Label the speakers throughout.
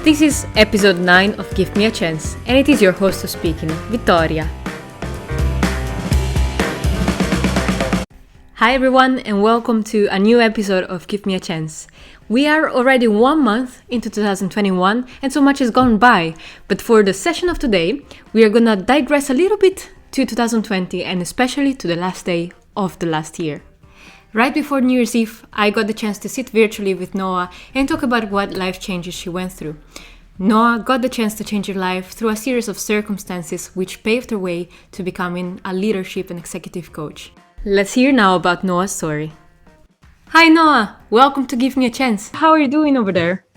Speaker 1: This is episode 9 of Give Me a Chance, and it is your host who's speaking, Vittoria. Hi everyone, and welcome to a new episode of Give Me a Chance. We are already 1 month into 2021, and so much has gone by. But for the session of today, we are gonna digress a little bit to 2020, and especially to the last day of the last year. Right before New Year's Eve, I got the chance to sit virtually with Noa and talk about what life changes she went through. Noa got the chance to change her life through a series of circumstances which paved her way to becoming a leadership and executive coach. Let's hear now about Noa's story. Hi Noa, welcome to Give Me a Chance. How are you doing over there?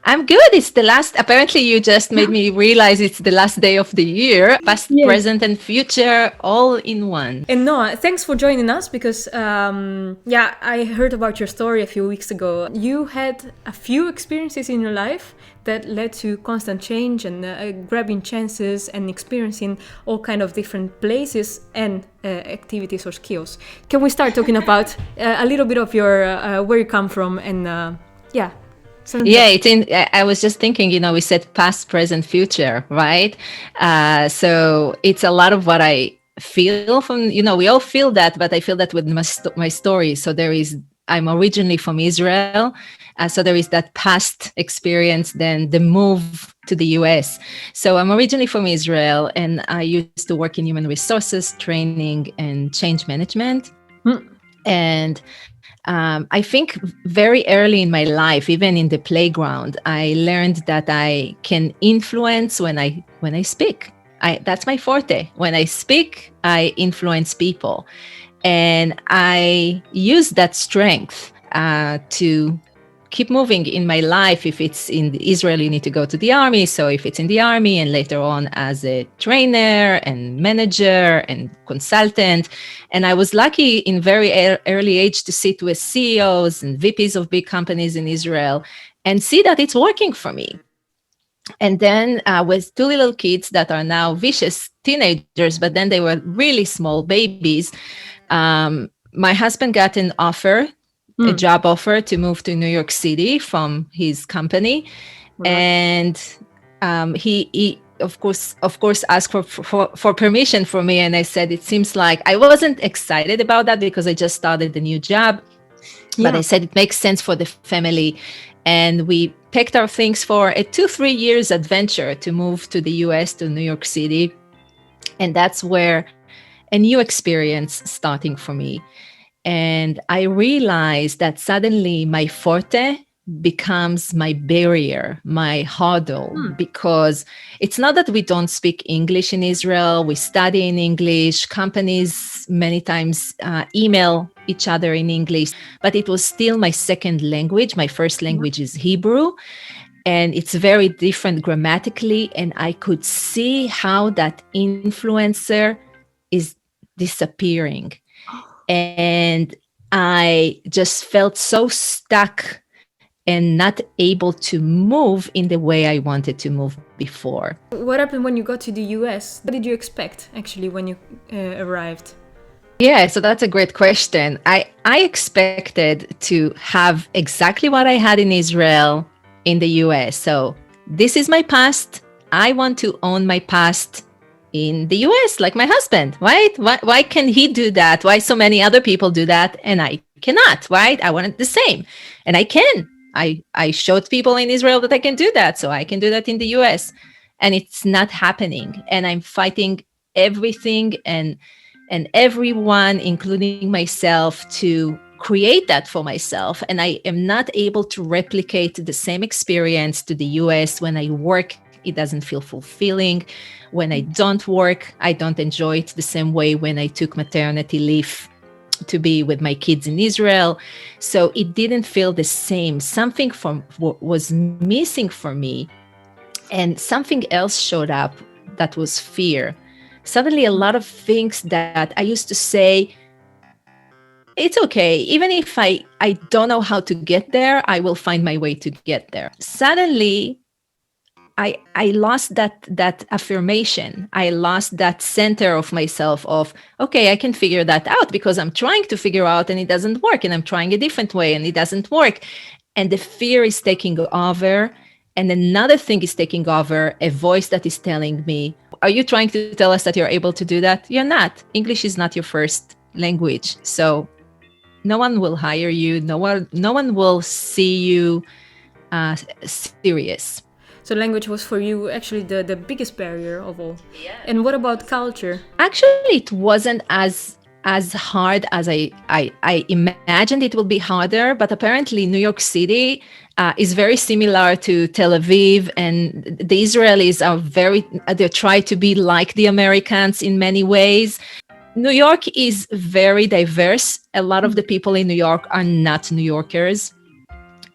Speaker 2: I'm good. It's the last, apparently you just made me realize it's the last day of the year. Past, present and future all in one.
Speaker 1: And Noa, thanks for joining us because, I heard about your story a few weeks ago. You had a few experiences in your life that led to constant change and grabbing chances and experiencing all kind of different places and activities or skills. Can we start talking about a little bit of your where you come from and
Speaker 2: I was just thinking, we said past, present, future, right? So it's a lot of what I feel from, we all feel that, but I feel that with my story. So I'm originally from Israel. So there is that past experience, then the move to the US. So I'm originally from Israel and I used to work in human resources, training and change management. And I think very early in my life, even in the playground, I learned that I can influence when I speak. That's my forte. When I speak, I influence people. And I use that strength to keep moving in my life. If it's in Israel, you need to go to the army. So if it's in the army and later on as a trainer and manager and consultant. And I was lucky in very early age to sit with CEOs and VPs of big companies in Israel and see that it's working for me. And then with two little kids that are now vicious teenagers, but then they were really small babies. My husband got an offer, a job offer to move to New York City from his company. Right. And he of course asked for permission from me. And I said, it seems like I wasn't excited about that because I just started a new job. Yeah. But I said, it makes sense for the family. And we packed our things for a 2-3 years adventure to move to the US, to New York City. And that's where a new experience starting for me. And I realized that suddenly my forte becomes my barrier, my hurdle, because it's not that we don't speak English in Israel. We study in English. Companies many times email each other in English, but it was still my second language. My first language is Hebrew, and it's very different grammatically. And I could see how that influencer is disappearing. And I just felt so stuck and not able to move in the way I wanted to move before.
Speaker 1: What happened when you got to the US? What did you expect actually when you arrived?
Speaker 2: Yeah, so that's a great question. I expected to have exactly what I had in Israel in the US. So this is my past. I want to own my past in the US, like my husband, right? Why can he do that? Why so many other people do that and I cannot, right? I want it the same. And I can. I showed people in Israel that I can do that. So I can do that in the US. And it's not happening. And I'm fighting everything and everyone, including myself, to create that for myself. And I am not able to replicate the same experience to the US. When I work, it doesn't feel fulfilling. When I don't work, I don't enjoy it the same way when I took maternity leave to be with my kids in Israel. So it didn't feel the same. Something was missing for me. And something else showed up that was fear. Suddenly, a lot of things that I used to say, it's okay. Even if I don't know how to get there, I will find my way to get there. Suddenly, I lost that affirmation. I lost that center of myself of, okay, I can figure that out because I'm trying to figure out and it doesn't work. And I'm trying a different way and it doesn't work. And the fear is taking over. And another thing is taking over, a voice that is telling me, are you trying to tell us that you're able to do that? You're not. English is not your first language. So no one will hire you. No one will see you serious.
Speaker 1: So language was for you actually the biggest barrier of all. Yeah. And what about culture?
Speaker 2: Actually, it wasn't as hard as I imagined it would be harder, but apparently New York City is very similar to Tel Aviv, and the Israelis they try to be like the Americans in many ways. New York is very diverse. A lot of the people in New York are not New Yorkers.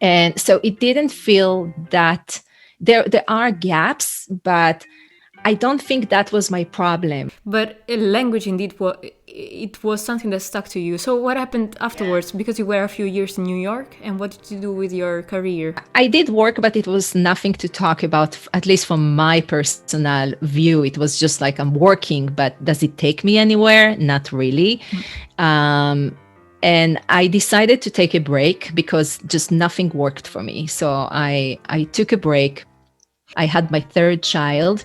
Speaker 2: And so it didn't feel that there are gaps, but I don't think that was my problem.
Speaker 1: But language indeed it was something that stuck to you. So what happened afterwards? Because you were a few years in New York, and what did you do with your career?
Speaker 2: I did work, but it was nothing to talk about, at least from my personal view. It was just like, I'm working, but does it take me anywhere? Not really. And I decided to take a break because just nothing worked for me. So I took a break. I had my third child,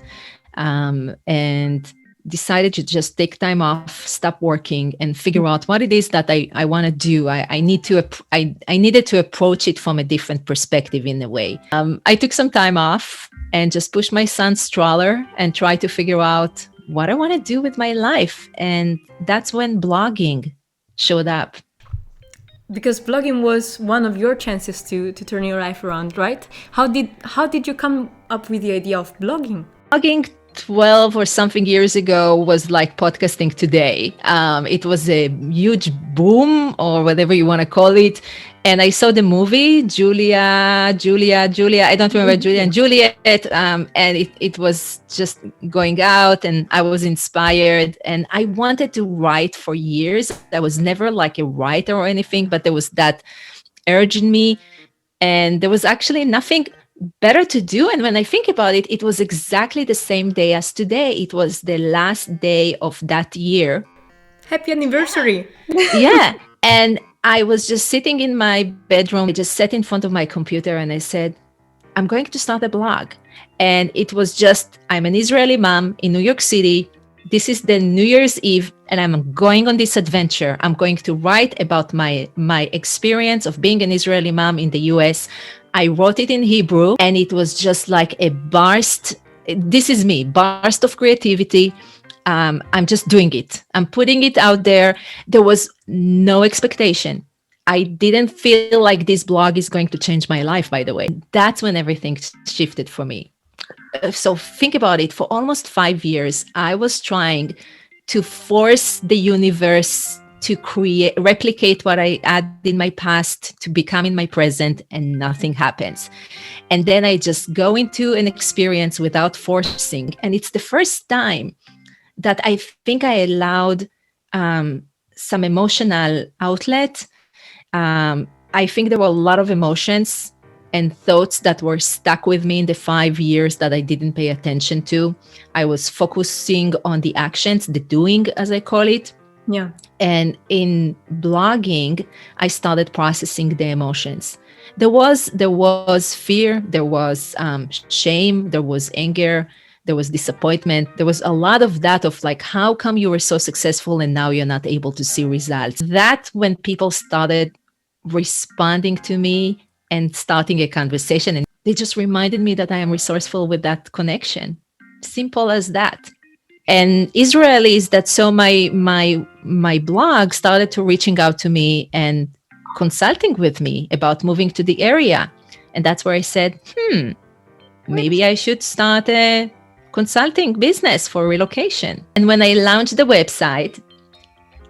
Speaker 2: and decided to just take time off, stop working, and figure out what it is that I want to do. I needed to approach it from a different perspective in a way. I took some time off and just pushed my son's stroller and tried to figure out what I want to do with my life. And that's when blogging showed up.
Speaker 1: Because blogging was one of your chances to turn your life around, right? How did you come up with the idea of blogging?
Speaker 2: Blogging 12 or something years ago was like podcasting today. It was a huge boom, or whatever you want to call it. And I saw the movie Julia, I don't remember, Julia and Juliet. And it was just going out, and I was inspired, and I wanted to write for years. I was never like a writer or anything, but there was that urge in me, and there was actually nothing better to do. And when I think about it, it was exactly the same day as today. It was the last day of that year.
Speaker 1: Happy anniversary.
Speaker 2: Yeah. And I was just sitting in my bedroom. I just sat in front of my computer and I said, I'm going to start a blog. And it was just, I'm an Israeli mom in New York City. This is the New Year's Eve, and I'm going on this adventure. I'm going to write about my experience of being an Israeli mom in the US. I wrote it in Hebrew, and it was just like a burst. This is me, burst of creativity. I'm just doing it. I'm putting it out there. There was no expectation. I didn't feel like this blog is going to change my life, by the way. That's when everything shifted for me. So think about it. For almost 5 years, I was trying to force the universe to replicate what I had in my past to become in my present, and nothing happens. And then I just go into an experience without forcing. And it's the first time that I think I allowed some emotional outlet. I think there were a lot of emotions and thoughts that were stuck with me in the 5 years that I didn't pay attention to. I was focusing on the actions, the doing, as I call it.
Speaker 1: Yeah.
Speaker 2: And in blogging, I started processing the emotions. There was fear, there was shame, there was anger, there was disappointment. There was a lot of that, of like, how come you were so successful and now you're not able to see results? That when people started responding to me and starting a conversation, and they just reminded me that I am resourceful with that connection. Simple as that. And Israelis that saw my blog started to reaching out to me and consulting with me about moving to the area. And that's where I said, maybe I should start a consulting business for relocation. And when I launched the website,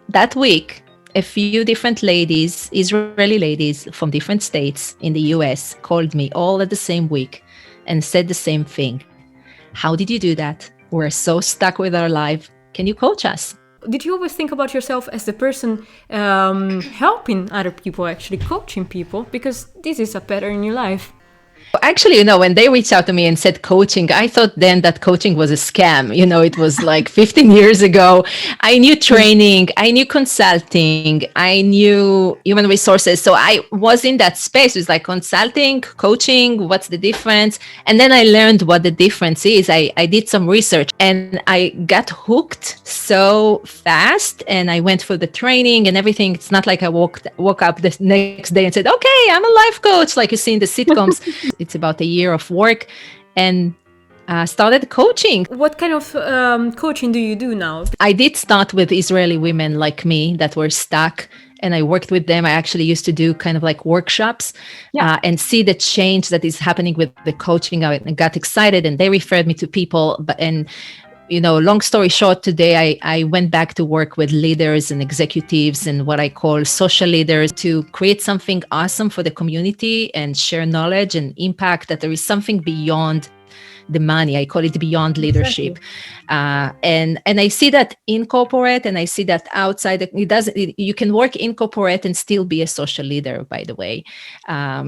Speaker 2: that week, a few different ladies, Israeli ladies from different states in the US, called me all at the same week and said the same thing. How did you do that? We're so stuck with our life. Can you coach us?
Speaker 1: Did you always think about yourself as the person helping other people, actually coaching people? Because this is a pattern in your life.
Speaker 2: Actually, when they reached out to me and said coaching, I thought then that coaching was a scam. It was like 15 years ago. I knew training, I knew consulting, I knew human resources. So I was in that space. It was like consulting, coaching, what's the difference? And then I learned what the difference is. I did some research and I got hooked so fast, and I went for the training and everything. It's not like I woke up the next day and said, okay, I'm a life coach, like you see in the sitcoms. It's about a year of work, and started coaching.
Speaker 1: What kind of coaching do you do now?
Speaker 2: I did start with Israeli women like me that were stuck, and I worked with them. I actually used to do kind of like workshops and see the change that is happening with the coaching. I got excited, and they referred me to people. Long story short, today I went back to work with leaders and executives and what I call social leaders to create something awesome for the community and share knowledge and impact, that there is something beyond the money. I call it beyond leadership. Exactly. And I see that in corporate, and I see that outside. You can work in corporate and still be a social leader, by the way.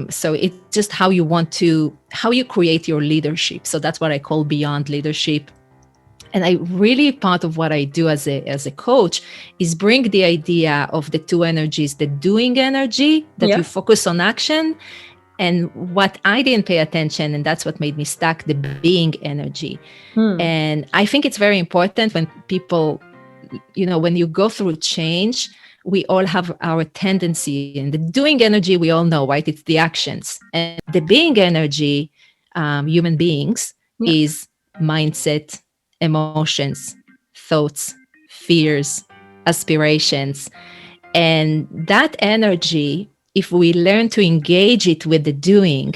Speaker 2: So it's just how you create your leadership. So that's what I call beyond leadership. And part of what I do as a coach is bring the idea of the two energies, the doing energy that you focus on action, and what I didn't pay attention, and that's what made me stuck, the being energy. And I think it's very important when people, when you go through change, we all have our tendency, and the doing energy, we all know, right? It's the actions. And the being energy, human beings, is mindset, emotions, thoughts, fears, aspirations. And that energy, if we learn to engage it with the doing,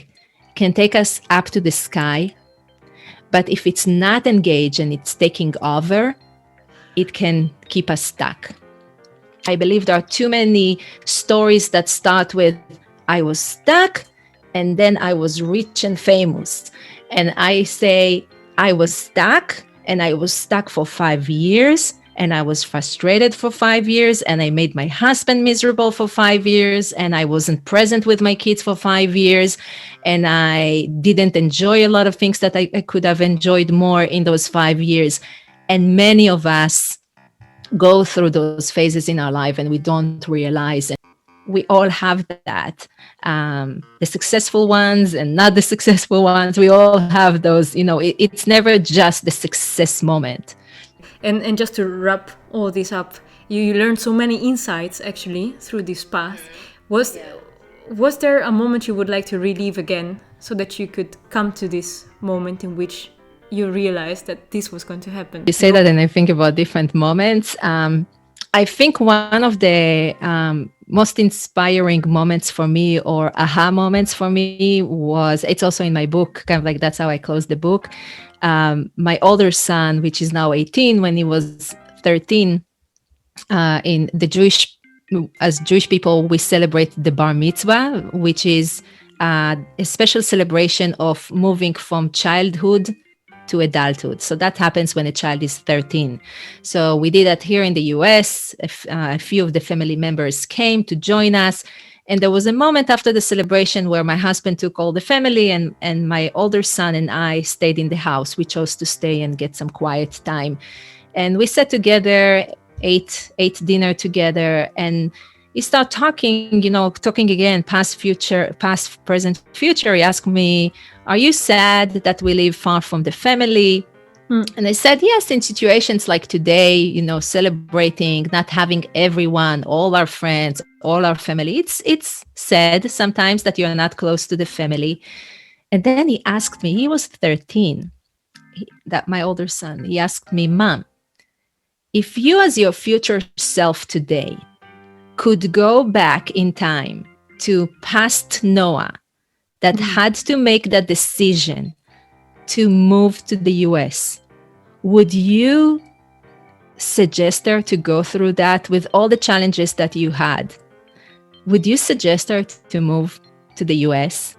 Speaker 2: can take us up to the sky. But if it's not engaged and it's taking over, it can keep us stuck. I believe there are too many stories that start with, I was stuck and then I was rich and famous. And I say, I was stuck, and I was stuck for 5 years, and I was frustrated for 5 years, and I made my husband miserable for 5 years, and I wasn't present with my kids for 5 years, and I didn't enjoy a lot of things that I could have enjoyed more in those 5 years. And many of us go through those phases in our life and we don't realize it. We all have that. The successful ones and not the successful ones, we all have those, it's never just the success moment.
Speaker 1: And just to wrap all this up, you learned so many insights actually through this path. Was there a moment you would like to relive again so that you could come to this moment in which you realized that this was going to happen?
Speaker 2: You say that and I think about different moments. I think one of the most inspiring moments for me, or aha moments for me, it's also in my book, kind of like that's how I close the book. My older son, which is now 18, when he was 13, as Jewish people, we celebrate the bar mitzvah, which is a special celebration of moving from childhood to adulthood. So that happens when a child is 13. So we did that here in the US. A few of the family members came to join us. And there was a moment after the celebration where my husband took all the family, and my older son and I stayed in the house. We chose to stay and get some quiet time. And we sat together, ate dinner together, and he started talking again, past, present, future. He asked me, are you sad that we live far from the family? And I said, yes, in situations like today, celebrating, not having everyone, all our friends, all our family, it's sad sometimes that you're not close to the family. And then he asked me, he was 13, that my older son, he asked me, Mom, if you as your future self today could go back in time to past Noah that had to make that decision to move to the US, would you suggest her to go through that with all the challenges that you had? Would you suggest her to move to the US?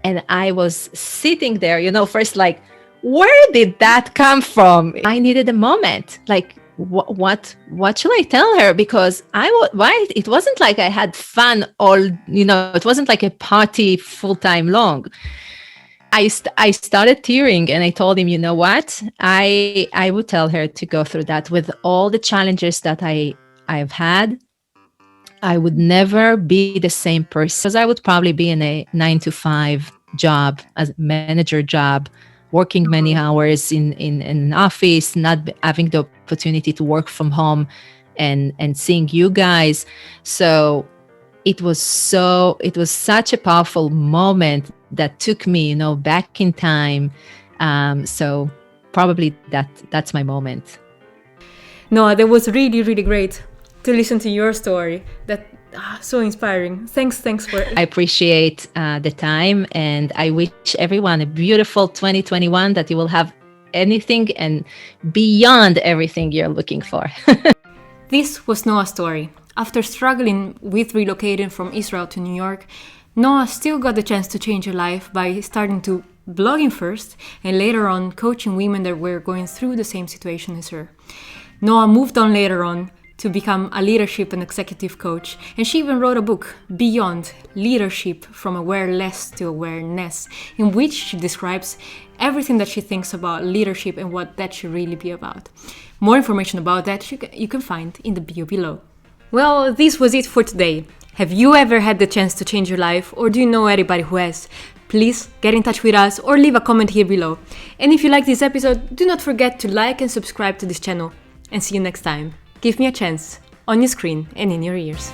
Speaker 2: And I was sitting there, first like, where did that come from? I needed a moment. Like, what should I tell her? Because right, it wasn't like I had fun all, it wasn't like a party full time long. I started tearing and I told him, you know what? I would tell her to go through that with all the challenges that I've had. I would never be the same person, because I would probably be in a 9 to 5 job, as manager job, working many hours in an office, not having the opportunity to work from home and seeing you guys. So it was such a powerful moment that took me, back in time. So probably that's my moment.
Speaker 1: No, that was really, really great to listen to your story. So inspiring. Thanks for it.
Speaker 2: I appreciate the time, and I wish everyone a beautiful 2021, that you will have anything and beyond everything you're looking for.
Speaker 1: This was Noah's story. After struggling with relocating from Israel to New York, Noah still got the chance to change her life by starting to blogging first and later on coaching women that were going through the same situation as her. Noah moved on later on to become a leadership and executive coach, and she even wrote a book, Beyond Leadership from AwareLess to Awareness, in which she describes everything that she thinks about leadership and what that should really be about. More information about that you can find in the bio below. Well, this was it for today. Have you ever had the chance to change your life, or do you know anybody who has? Please get in touch with us or leave a comment here below. And if you like this episode, do not forget to like and subscribe to this channel. And see you next time. Give me a chance, on your screen and in your ears.